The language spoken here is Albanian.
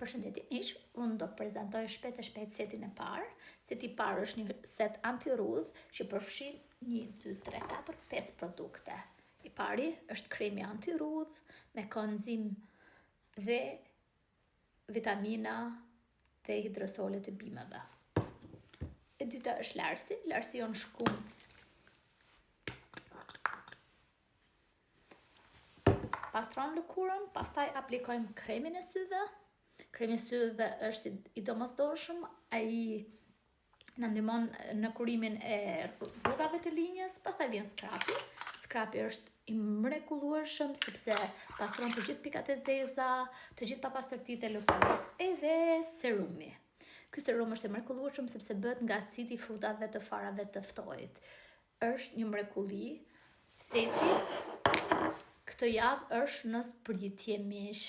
Përshëndetje miq, unë do prezantoj shpejt setin e parë. Seti i parë është një set anti-rudh që përfshin 1, 2, 3, 4, 5 produkte. I pari është kremi anti-rudh me koenzim dhe vitamina dhe hidrosolet e bimëve. E dyta është larsi. Larsi on shkum pastron lëkurën, pastaj aplikojmë kremin e syve. Kremi i syve është i domosdoshëm, ai na ndihmon në kurimin e rrudhave të linjës, pastaj vjen skrapi. Skrapi është i mrekullueshëm sepse pastron të gjithë pikat e zeza, të gjithë papastërtitë e lëkurës, edhe serumi. Ky serum është i mrekullueshëm sepse bëhet nga acidi i frutave të farave të ftohtit. Është një mrekulli. Seti këtë javë është në zbritje miq.